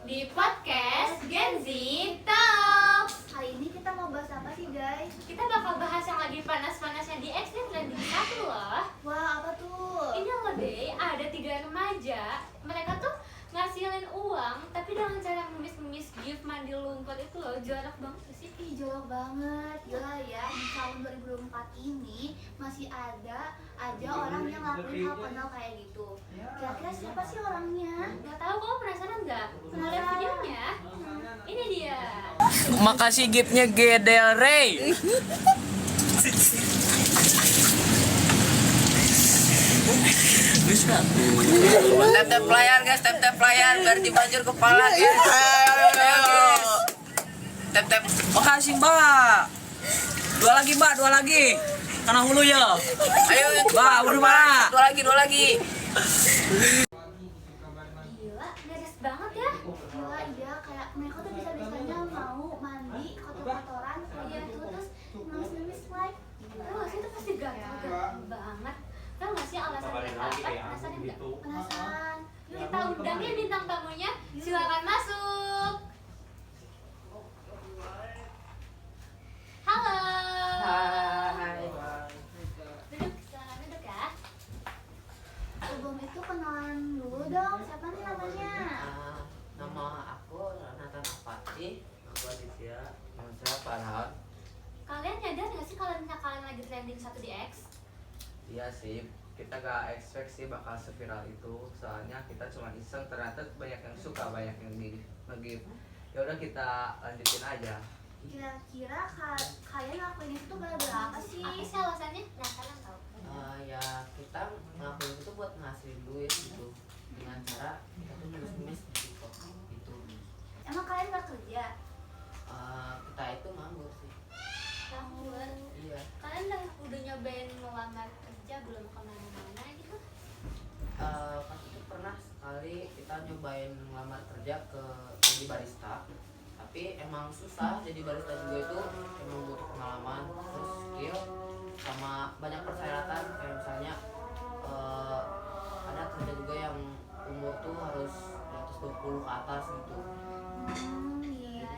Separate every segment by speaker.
Speaker 1: di podcast Gen Z Talks.
Speaker 2: Hari ini kita mau bahas apa sih guys?
Speaker 1: Kita bakal bahas yang lagi panas-panasnya di X dan trending satu loh.
Speaker 2: Wah, apa tuh?
Speaker 1: Ini loh deh, ada 3 remaja. Mereka tuh ngasilin uang tapi dengan cara ngemis-ngemis gift mandi lumpur itu loh. Jorok banget sih.
Speaker 2: Ih, jorok banget. Gila ya, di tahun 2024 ini masih ada aja orang yang ngelakuin hal konyol kayak gitu. Kira-kira siapa sih orangnya?
Speaker 1: Gak tahu, kamu penasaran nggak? Pernah lihat videonya? Ini dia.
Speaker 3: Makasih giftnya Gedel Ray. Tap-tap layar guys, tap-tap layar biar dibanjur kepala guys. Ayo guys. Tap-tap. Makasih mbak. Dua lagi. Karena hulu ya. Ayo mbak, bagaimana? Dua lagi.
Speaker 1: Gila, beres banget ya.
Speaker 2: Gila, iya kayak mereka tuh bisa-bisanya mau mandi kotor-kotoran kayak gitu terus ngemis-ngemis like.
Speaker 1: Tahu gak sih, itu pasti gatel banget. Tahu gak sih alasannya apa? Penasaran nggak?
Speaker 2: Penasaran?
Speaker 1: Yuk kita undang ya bintang tamunya. Silakan masuk. Halo.
Speaker 3: Hai.
Speaker 1: Duduk, silakan duduk ya.
Speaker 2: Sebelum itu kenalan dulu dong, siapa nih namanya?
Speaker 3: Nama aku Nathan Apati. Aku Aditya. Nama saya Farhan.
Speaker 1: Kalian nyadar gak sih kalau misalnya kalian lagi trending satu di X?
Speaker 3: Iya sih, kita gak expect sih bakal seviral itu. Soalnya kita cuma iseng, ternyata banyak yang suka, banyak yang nge-give. Ya udah kita lanjutin aja.
Speaker 2: Kira-kira kalian ngelakuin itu gara-gara apa sih?
Speaker 1: Apa sih alasannya? Penasaran tau.
Speaker 3: Ya kita ngelakuin itu buat ngasihin duit gitu dengan cara kita tuh nulis di TikTok gitu.
Speaker 2: Emang kalian gak kerja?
Speaker 3: Kita itu nganggur sih.
Speaker 1: Nganggur.
Speaker 3: Iya.
Speaker 1: Kalian udah nyobain melamar kerja belum kemana-mana gitu?
Speaker 3: Pas itu pernah sekali kita nyobain ngelamar kerja ke jadi barista, tapi emang susah. Jadi barista juga itu emang butuh pengalaman, terus skill, sama banyak persyaratan. Kayak misalnya ada kerja juga yang umur tuh harus di atas 20 ke atas gitu.
Speaker 2: Iya.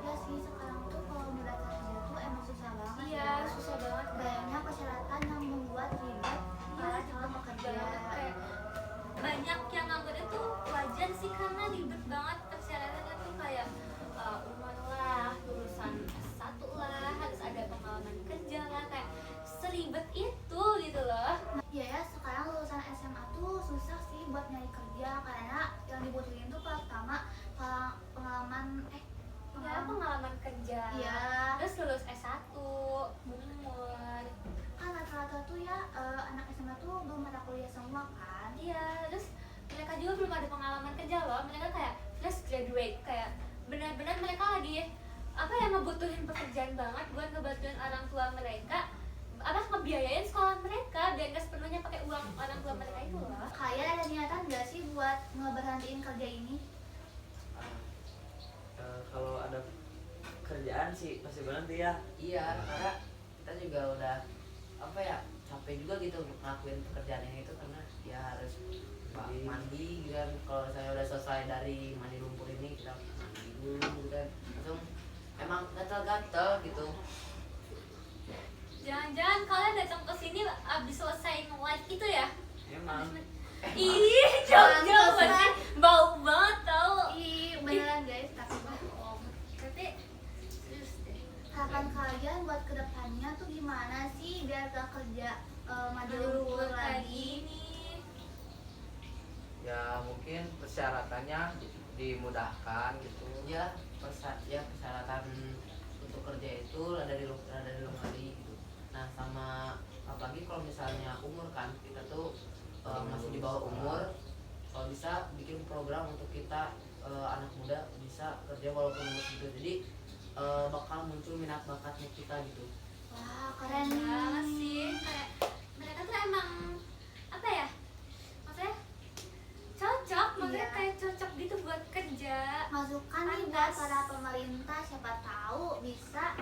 Speaker 2: Ya sih, sekarang tuh kalau udah kerja tuh emang susah banget.
Speaker 1: Iya, susah banget.
Speaker 2: Banyak persyaratan yang membuat ribet para calon pekerja.
Speaker 1: Kayak banyak yang nganggur itu wajar sih karena ribet banget persyaratannya tuh kayak umur lah, lulusan S1 lah, harus ada pengalaman kerja lah, kayak seribet itu gitu loh.
Speaker 2: Iya ya, sekarang lulusan SMA tuh susah sih buat nyari kerja karena yang dibutuhin tuh pertama pengalaman
Speaker 1: Pengalaman kerja.
Speaker 2: Iya.
Speaker 1: Terus lulus S1, umur.
Speaker 2: Kan rata-rata tuh ya anak SMA tuh belum pada kuliah semua kan.
Speaker 1: Iya, terus mereka juga belum ada pengalaman kerja loh. Mereka kayak fresh graduate, kayak benar-benar mereka lagi ngebutuhin pekerjaan banget buat ngebantuin orang tua mereka, ngebiayain sekolah mereka biar nggak sepenuhnya pakai uang orang tua mereka itu loh.
Speaker 2: Kalian ada niatan gak sih buat ngeberhentiin kerja ini?
Speaker 4: Kalau ada kerjaan sih pasti berhenti ya.
Speaker 3: Iya, karena kita juga udah capek juga gitu untuk ngelakuin pekerjaan ini itu, karena ya harus mandi gitu kan. Kalau saya udah selesai dari mandi lumpur ini, kita mandi dulu gitu kan, langsung emang gatel-gatel gitu.
Speaker 1: Jangan-jangan kalian datang ke sini abis selesai nge-live itu ya?
Speaker 4: Emang
Speaker 1: Ih, jauh-jauh banget, bau banget tau.
Speaker 2: Ih, beneran guys, tapi bohong.
Speaker 1: Tapi serius deh.
Speaker 2: Harapan kalian buat kedepannya tuh gimana sih biar gak kerja mandi lumpur lagi?
Speaker 1: Ini
Speaker 3: Ya mungkin persyaratannya dimudahkan gitu ya. Persyaratan untuk kerja itu ada di Lumali gitu. Nah, sama apalagi kalau misalnya umur kan, kita tuh masih di bawah umur, kalau bisa bikin program untuk kita anak muda bisa kerja walaupun umur segitu, jadi bakal muncul minat bakatnya kita gitu.
Speaker 2: Wah,
Speaker 1: keren
Speaker 2: keren
Speaker 1: banget
Speaker 2: nih.
Speaker 1: sih. Kayak mereka tuh emang maksudnya cocok, maksudnya
Speaker 2: Iya.
Speaker 1: kayak cocok gitu buat kerja.
Speaker 2: Masukan nih buat
Speaker 1: Pantas.
Speaker 2: para pemerintah, siapa tahu bisa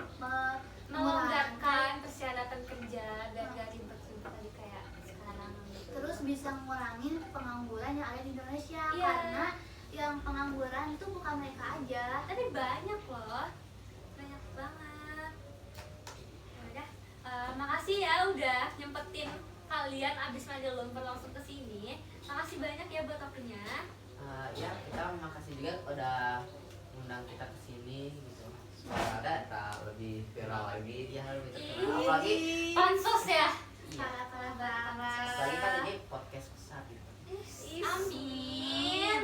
Speaker 1: Melonggarkan persyaratan kerja biar gak ribet-ribet tadi kayak sekarang gitu.
Speaker 2: terus bisa ngurangin pengangguran yang ada di Indonesia
Speaker 1: Iya.
Speaker 2: karena yang pengangguran itu bukan mereka aja.
Speaker 1: Tapi banyak loh, banyak banget. Ya udah, makasih ya udah nyempetin kalian abis mandi lumpur langsung ke sini. Makasih banyak ya buat waktunya.
Speaker 3: Ya kita makasih juga udah undang kita ke sini gitu. Supaya ada lebih viral lagi dia lebih terkenal. Apalagi
Speaker 1: Pansos ya.
Speaker 3: iya.
Speaker 2: Parah banget.
Speaker 3: Apalagi kan ini podcast besar gitu.
Speaker 1: Amin.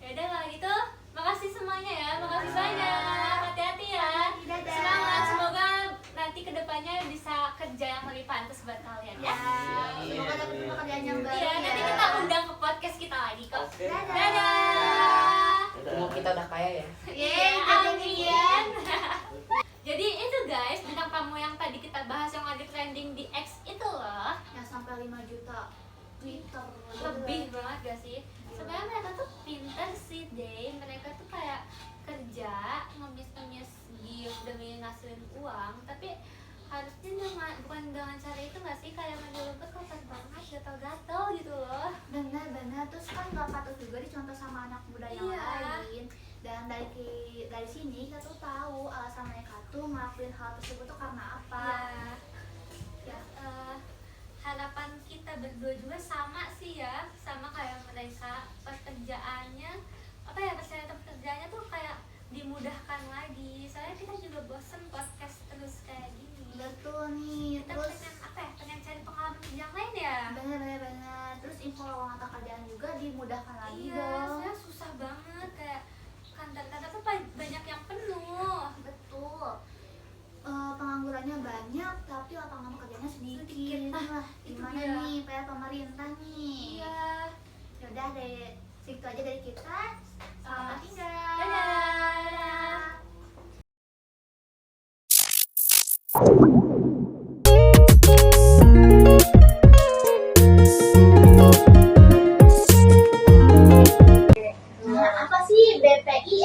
Speaker 1: Ya udah kalau gitu, makasih semuanya ya, makasih banyak. Hati-hati ya.
Speaker 2: Dadah.
Speaker 1: Semangat, semoga nanti kedepannya bisa kerja yang lebih pantas buat kalian
Speaker 2: Ya,
Speaker 1: ya.
Speaker 2: semoga dapat pekerjaan yang baru.
Speaker 1: Iya,
Speaker 2: ya.
Speaker 1: nanti kita undang ke podcast kita lagi kok.
Speaker 4: Oke.
Speaker 2: Dadah.
Speaker 1: Dadah.
Speaker 3: Mau kita udah kaya ya.
Speaker 2: Yeay,
Speaker 1: Ya,
Speaker 2: amin.
Speaker 1: Jadi itu guys, bintang tamu yang tadi kita bahas yang lagi trending di X itu loh.
Speaker 2: Yang sampai 5 juta Twitter.
Speaker 1: Lebih banget gak sih? Sebenarnya mereka tuh pinter sih deh. Mereka tuh kayak kerja ngemis-ngemis gift demi ngasilin uang, tapi harusnya bukan dengan cara itu gak sih? Kayak mandi lumpur kotor banget, gatal-gatal gitu loh.
Speaker 2: Benar-benar, terus kan gak patut juga dicontoh sama anak muda yang
Speaker 1: Iya.
Speaker 2: lain. Dan dari sini kita tuh tahu alasan mereka tuh ngelakuin hal tersebut tuh karena apa.
Speaker 1: Ya, harapan kita berdua juga sama sih ya, sama kayak mereka. Pekerjaannya apa ya, persyaratan pekerjaannya tuh kayak dimudahkan lagi. Soalnya kita juga bosen podcast terus kayak gini.
Speaker 2: Betul nih,
Speaker 1: Kita
Speaker 2: terus
Speaker 1: pengen apa ya, pengen cari pengalaman kerja yang lain ya.
Speaker 2: benar-benar terus info lowongan pekerjaan juga dimudahkan lagi
Speaker 1: Iya,
Speaker 2: dong.
Speaker 1: soalnya susah banget kayak kantor-kantor tuh banyak yang penuh.
Speaker 2: Betul. Penganggurannya banyak tapi lapangan pekerjaannya sedikit.
Speaker 1: Sedikit.
Speaker 2: Nah,
Speaker 1: Itu
Speaker 2: gimana
Speaker 1: dia.
Speaker 2: nih PR pemerintah nih?
Speaker 1: Iya.
Speaker 2: Yaudah deh, segitu aja dari kita. Selamat
Speaker 1: Ah,
Speaker 2: tinggal.
Speaker 1: dadah.
Speaker 2: Nah, apa sih BPI?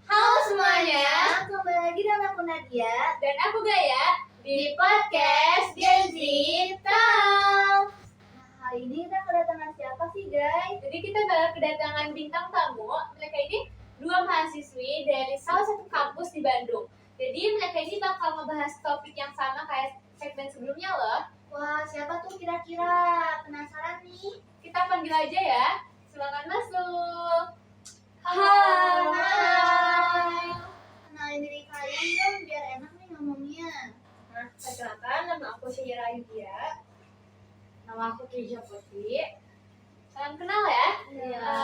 Speaker 1: Halo semuanya,
Speaker 2: Kembali lagi dengan aku Nadia
Speaker 1: dan aku Gaya
Speaker 2: di podcast Gen Z Talk. Nah, hari ini kita kedatangan siapa sih guys?
Speaker 1: Jadi kita bakal kedatangan bintang tamu. Mereka ini dua mahasiswi dari salah satu kampus di Bandung. Jadi mereka ini bakal ngebahas topik yang sama kayak segmen sebelumnya loh.
Speaker 2: Wah, siapa tuh kira-kira? Penasaran nih?
Speaker 1: Kita panggil aja ya. Silakan masuk.
Speaker 2: Hai. Kenalin diri kalian dong biar enak nih ngomongnya.
Speaker 1: Nah, perkenalkan nama aku Syahira Yudia. Nama aku Keja Putri. Salam kenal ya.
Speaker 2: Iya.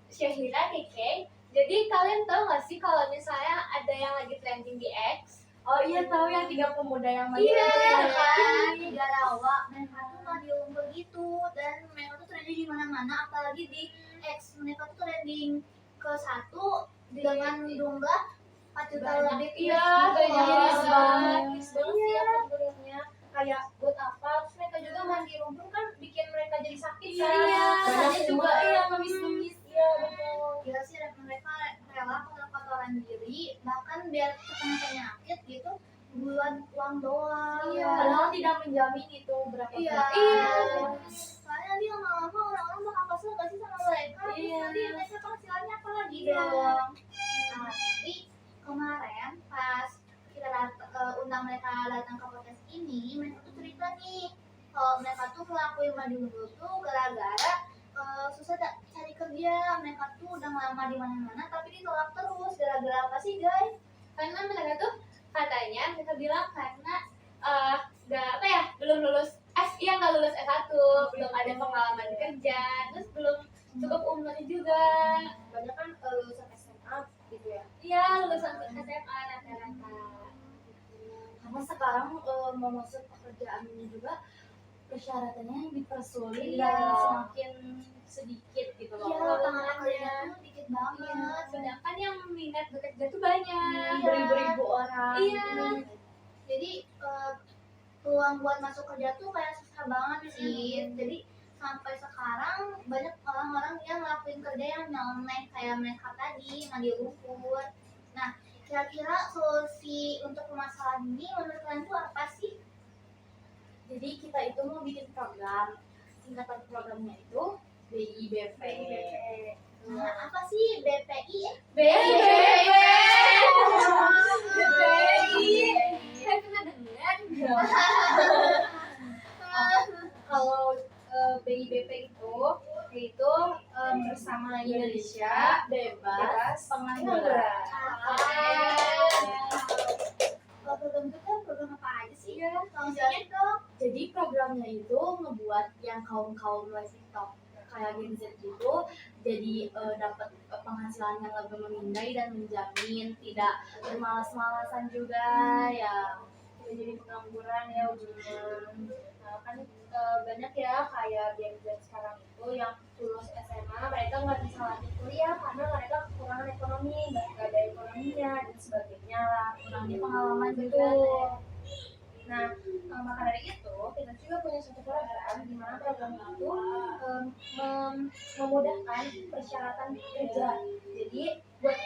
Speaker 1: Syahira Keke. Jadi kalian tahu gak sih kalau misalnya ada yang lagi trending di X?
Speaker 5: Oh iya, tahu yang 3 pemuda yang
Speaker 1: Iya,
Speaker 2: kan? Tiga lawa, mereka tuh nggak diumbar gitu dan mereka tuh trending di mana-mana, apalagi di X mereka tuh trending ke satu dengan jumlah 4 juta lebih.
Speaker 1: Iya, banyak
Speaker 5: Yes,
Speaker 1: banget.
Speaker 5: Yes banget sih ya penggunanya. Kayak buat apa? Terus mereka juga mandi lumpur kan bikin mereka jadi sakit
Speaker 1: Iya,
Speaker 5: kan.
Speaker 1: banyak
Speaker 5: Banyak juga
Speaker 1: juga.
Speaker 5: yang ngemis-ngemis. Iya, betul.
Speaker 2: Gila sih mereka rela kotor-kotoran diri bahkan biar terkena penyakit gitu buat uang doang.
Speaker 5: Iya, padahal tidak menjamin itu berapa
Speaker 2: Iya.
Speaker 5: berat.
Speaker 1: Iya.
Speaker 2: Soalnya nanti lama-lama orang-orang bakal kesel gak sih sama mereka? Terus
Speaker 5: Iya.
Speaker 2: nanti mereka penghasilannya apa lagi
Speaker 1: Iya.
Speaker 2: dong? Nah, tapi kemarin pas kita undang mereka datang ke podcast ini, mereka tuh cerita nih kalau mereka tuh ngelakuin mandi dulu tuh gara-gara susah cari kerja. Mereka tuh udah ngelamar di mana-mana tapi ditolak terus. Gara-gara apa sih guys?
Speaker 1: Karena mereka tuh katanya mereka bilang karena nggak apa ya, belum lulus nggak lulus S1, belum ada pengalaman kerja, terus belum cukup umurnya juga.
Speaker 5: Banyak kan lulusan SMA gitu ya.
Speaker 1: Iya, lulusan SMA rata-rata.
Speaker 5: Karena sekarang mau masuk pekerjaan juga persyaratannya dipersulit
Speaker 2: Iya.
Speaker 5: dan semakin sedikit gitu loh.
Speaker 2: Iya, lapangan kerjanya tuh dikit
Speaker 1: Iya,
Speaker 2: banget.
Speaker 1: sedangkan yang minat bekerja tuh banyak.
Speaker 2: Iya.
Speaker 5: Beribu-ribu orang.
Speaker 1: Iya.
Speaker 2: Jadi peluang buat masuk kerja tuh kayak susah banget sih. Jadi sampai sekarang banyak orang-orang yang ngelakuin kerja yang nyeleneh kayak mereka tadi mandi lumpur. Nah, kira-kira solusi untuk permasalahan ini menurut kalian tuh apa sih?
Speaker 5: Jadi kita itu mau bikin program singkatan programnya itu BIBP.
Speaker 2: Nah, apa sih BPI ya?
Speaker 5: BIBP.
Speaker 1: Saya pernah dengar.
Speaker 5: Kalau BIBP itu yaitu bersama Indonesia bebas pengangguran.
Speaker 2: Kalau program itu kan program apa aja sih?
Speaker 1: Iya.
Speaker 2: Tolong jelasin dong.
Speaker 5: Jadi programnya itu ngebuat yang kaum like TikTok kayak Gen Z gitu jadi dapat penghasilan yang lebih memindai dan menjamin, tidak bermalas-malasan juga ya, tidak jadi pengangguran ya ujungnya. Nah, kan banyak ya kayak Gen Z sekarang itu yang lulus SMA mereka nggak bisa lanjut kuliah karena mereka kekurangan ekonomi, nggak ada ekonominya dan sebagainya lah, kurangnya pengalaman juga. Nah, maka dari itu kita juga punya suatu program di mana program itu memudahkan persyaratan kerja. Jadi buat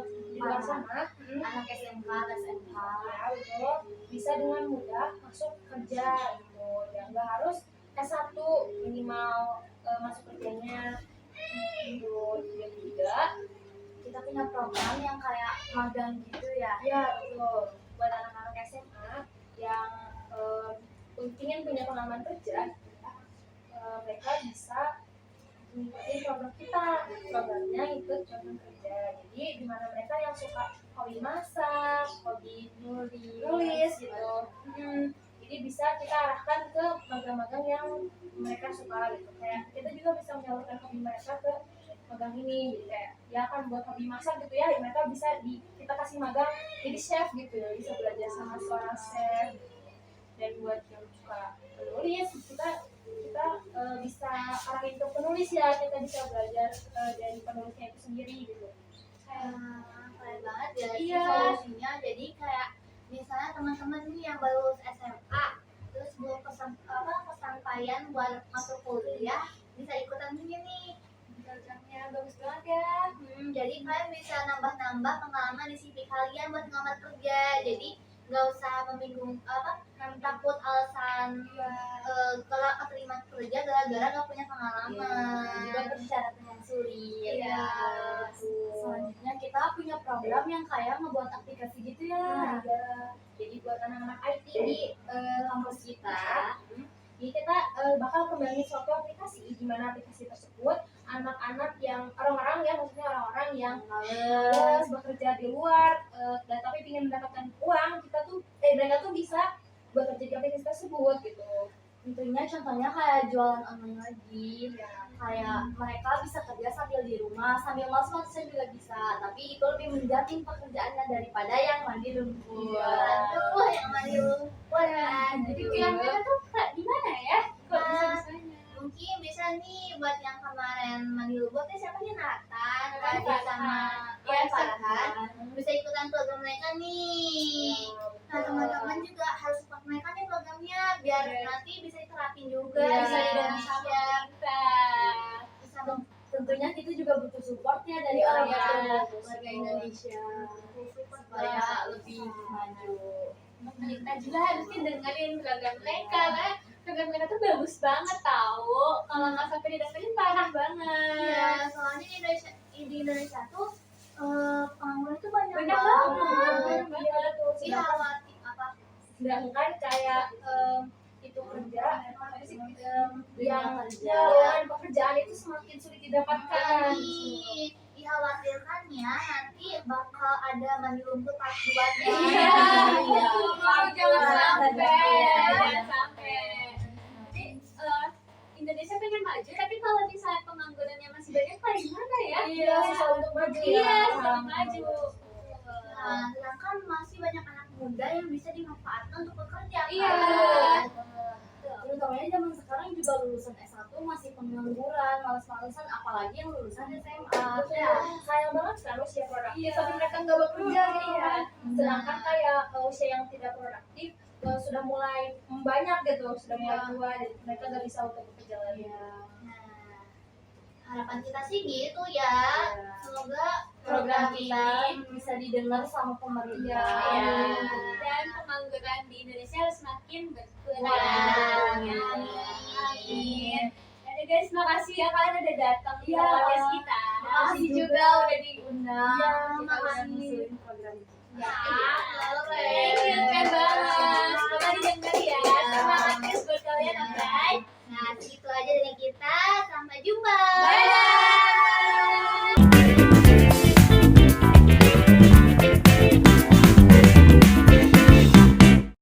Speaker 5: di luar sana anak SMK atau SMK ya betul bisa dengan mudah masuk kerja gitu. Ya nggak harus S1 minimal masuk kerjanya gitu. Dan juga kita punya program yang kayak magang gitu ya. Ya betul. Buat anak-anak SMA yang ingin punya pengalaman kerja, mereka bisa mengikuti program kita. Programnya ikut program kerja. Jadi di mana mereka yang suka hobi masak, hobi nulis gitu, jadi bisa kita arahkan ke magang-magang yang mereka suka gitu. Kayak kita juga bisa menyalurkan hobi mereka ke magang ini. Jadi kayak ya kan buat hobi masak gitu ya, mereka bisa kita kasih magang jadi chef gitu ya, bisa belajar sama seorang chef. Dan buat yang suka penulis kita bisa arahin ke penulis ya, kita bisa belajar dari penulisnya itu sendiri gitu.
Speaker 2: Keren banget ya
Speaker 1: Iya.
Speaker 2: solusinya. Jadi kayak misalnya teman-teman nih yang baru lulus SMA terus belum kesampaian buat masuk kuliah bisa ikutan ini nih.
Speaker 1: Programnya bagus banget ya.
Speaker 2: Jadi kalian bisa nambah-nambah pengalaman di CV kalian buat ngelamar kerja. Jadi nggak usah takut alasan kelak keterima kerja gara-gara nggak punya pengalaman.
Speaker 5: Juga persyaratan yang sulit.
Speaker 2: Iya.
Speaker 5: Selanjutnya kita punya program yang kayak ngebuat aplikasi gitu ya. Jadi buat anak-anak IT di kampus kita, jadi kita bakal kembangin suatu aplikasi di mana aplikasi tersebut anak-anak yang orang-orang yang males bekerja di luar dan tapi ingin mendapatkan uang, mereka tuh bisa bekerja di aplikasi tersebut gitu. Tentunya contohnya kayak jualan online lagi, kayak mereka bisa kerja sambil di rumah, sambil males-malesan juga bisa, tapi itu lebih menjamin pekerjaannya daripada yang mandi rumput.
Speaker 2: Aduh, yang mandi rumput.
Speaker 1: Jadi pilihan mereka tuh kayak gimana ya? Kok bisa-bisanya?
Speaker 2: Mungkin bisa nih buat yang kemarin mandi rumputnya siapa nih, Nathan,
Speaker 1: Nathan,
Speaker 2: Radit sama
Speaker 1: Farhan.
Speaker 2: Farhan, bisa ikutan program mereka nih. Nah, teman-teman juga harus support mereka nih programnya biar nanti bisa diterapin juga
Speaker 5: Iya.
Speaker 2: bisa di Indonesia. Bisa
Speaker 5: Tentunya kita juga butuh supportnya dari
Speaker 2: Iya,
Speaker 5: orang
Speaker 2: betul.
Speaker 5: warga Indonesia supaya lebih maju.
Speaker 1: Pemerintah juga harusnya dengerin program mereka, karena program mereka tuh bagus banget tahu. Kalau nggak sampai didengerin parah banget.
Speaker 2: Iya, soalnya di Indonesia tuh pengangguran itu banyak
Speaker 1: Banyak
Speaker 2: banget.
Speaker 1: banget.
Speaker 5: Iya tuh.
Speaker 2: Iya, khawatir apa?
Speaker 5: Sedangkan kayak itu kerja yang
Speaker 2: kerja.
Speaker 5: lowongan pekerjaan itu semakin sulit didapatkan.
Speaker 2: Dikhawatirkannya nanti bakal ada mandi rumput part 2-nya.
Speaker 1: Iya. Jangan sampai. Jangan sampai. Jadi Indonesia pengen maju, tapi kalau misalnya penganggurannya masih banyak, kayak gimana ya?
Speaker 5: Iya, susah untuk maju ya.
Speaker 1: Iya, susah maju.
Speaker 2: Nah, sedangkan masih banyak anak muda yang bisa dimanfaatkan untuk bekerja.
Speaker 1: Iya.
Speaker 2: kan?
Speaker 5: Terutamanya zaman sekarang juga lulusan S1 masih pengangguran, males-malesan, apalagi yang lulusan SMA.
Speaker 2: Ya.
Speaker 5: Sayang banget kan usia produktif,
Speaker 1: Iya.
Speaker 5: tapi mereka nggak bekerja gitu
Speaker 1: Iya.
Speaker 5: kan. Sedangkan kayak usia yang tidak produktif sudah mulai banyak gitu, sudah mulai
Speaker 2: Iya.
Speaker 5: tua, jadi mereka nggak bisa untuk bekerja lagi.
Speaker 2: Nah, harapan kita sih gitu ya. Semoga
Speaker 5: Program kita bisa didengar sama pemerintah.
Speaker 1: Iya. Dan pengangguran di Indonesia harus semakin berkurang.
Speaker 2: Kurang.
Speaker 1: Amin.
Speaker 2: Amin.
Speaker 1: Ada guys, makasih ya kalian udah datang di
Speaker 5: Iya.
Speaker 1: podcast kita.
Speaker 2: Makasih juga udah diundang.
Speaker 5: Iya,
Speaker 2: Kita udah
Speaker 5: makasih.
Speaker 2: ngisuin
Speaker 5: Program ini.
Speaker 2: Ya,
Speaker 1: Thank you, keren banget. Semoga didengar ya. Semangat guys buat kalian, oke?
Speaker 2: Nah, segitu aja dari kita. Sampai jumpa.
Speaker 1: Bye.